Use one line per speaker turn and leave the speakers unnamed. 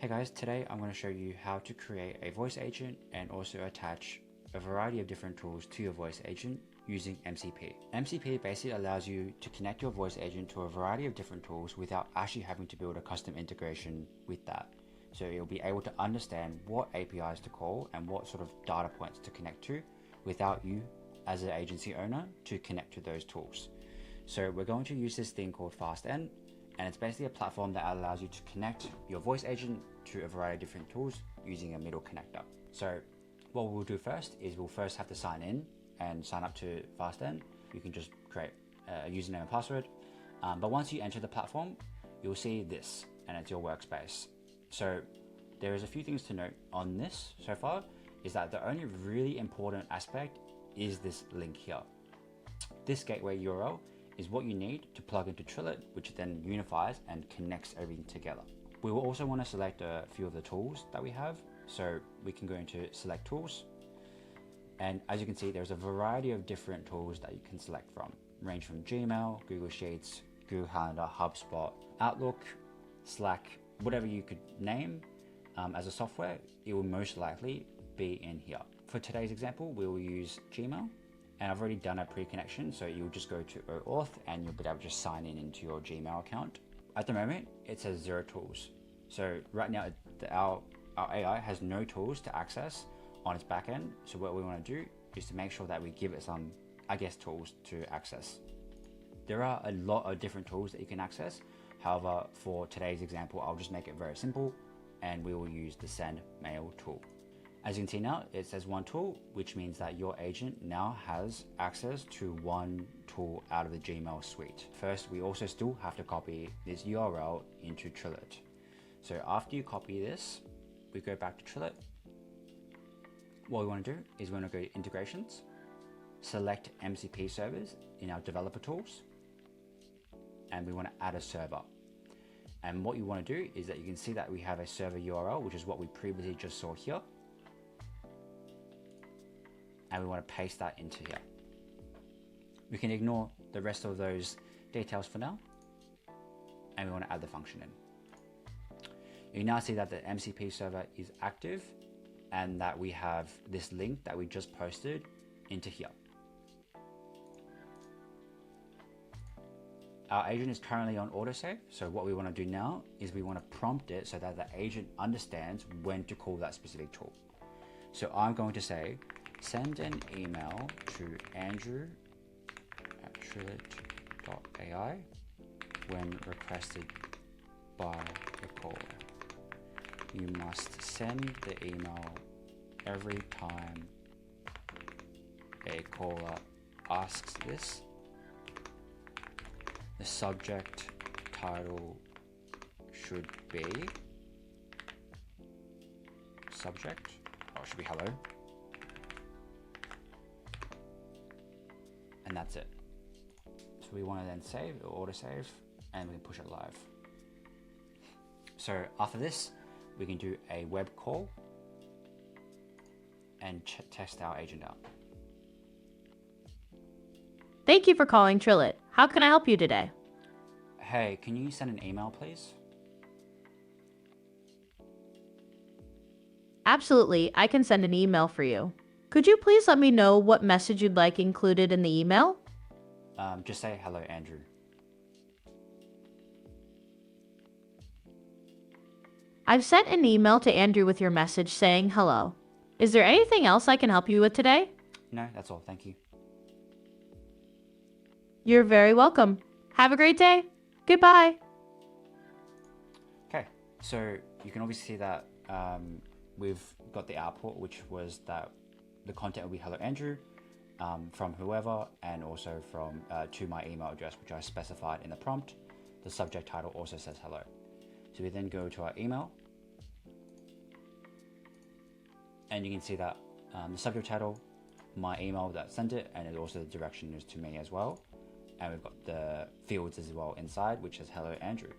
Hey guys, today I'm going to show you how to create a voice agent and also attach a variety of different tools to your voice agent using MCP. MCP basically allows you to connect your voice agent to a variety of different tools without actually having to build a custom integration with that. So you'll be able to understand what APIs to call and what sort of data points to connect to without you as an agency owner to connect to those tools. So we're going to use this thing called FastN, and it's basically a platform that allows you to connect your voice agent to a variety of different tools using a middle connector. So what we'll do first is we'll first have to sign in and sign up to FastN. You can just create a username and password. But once you enter the platform, you'll see this, and it's your workspace. So there is a few things to note on this so far, is that the only really important aspect is this link here. This gateway URL is what you need to plug into Trillet, which then unifies and connects everything together. We will also want to select a few of the tools that we have. So we can go into select tools. And as you can see, there's a variety of different tools that you can select from, range from Gmail, Google Sheets, Google Calendar, HubSpot, Outlook, Slack, whatever you could name as a software, it will most likely be in here. For today's example, we will use Gmail. And I've already done a pre-connection, so you'll just go to OAuth and you'll be able to just sign in into your Gmail account. At the moment, it says 0 tools. So right now, our AI has no tools to access on its backend. So what we want to do is to make sure that we give it some, tools to access. There are a lot of different tools that you can access. However, for today's example, I'll just make it very simple and we will use the send mail tool. As you can see now, it says 1 tool, which means that your agent now has access to 1 tool out of the Gmail suite. First, we also still have to copy this URL into Trillet. So after you copy this, we go back to Trillet. What we want to do is we want to go to integrations, select MCP servers in our developer tools, and we want to add a server. And what you want to do is that you can see that we have a server URL, which is what we previously just saw here. And we want to paste that into here. We can ignore the rest of those details for now, and we want to add the function in. You now see that the MCP server is active and that we have this link that we just posted into here. Our agent is currently on autosave, so what we want to do now is we want to prompt it so that the agent understands when to call that specific tool. So I'm going to say, send an email to andrew@trillet.ai when requested by the caller. You must send the email every time a caller asks this. The subject title should be subject, or it should be hello. And that's it. So we want to then save or autosave, and we can push it live. So after this, we can do a web call and test our agent out.
Thank you for calling Trillet. How can I help you today?
Hey, can you send an email, please?
Absolutely, I can send an email for you. Could you please let me know what message you'd like included in the email?
Just say hello, Andrew.
I've sent an email to Andrew with your message saying hello. Is there anything else I can help you with today?
No, that's all. Thank you.
You're very welcome. Have a great day. Goodbye.
Okay, so you can obviously see that we've got the output, which was that the content will be hello Andrew from whoever, and also from to my email address, which I specified in the prompt. The subject title also says hello. So we then go to our email, and you can see that the subject title, my email that sent it, and it also the direction is to me as well. And we've got the fields as well inside, which is hello Andrew.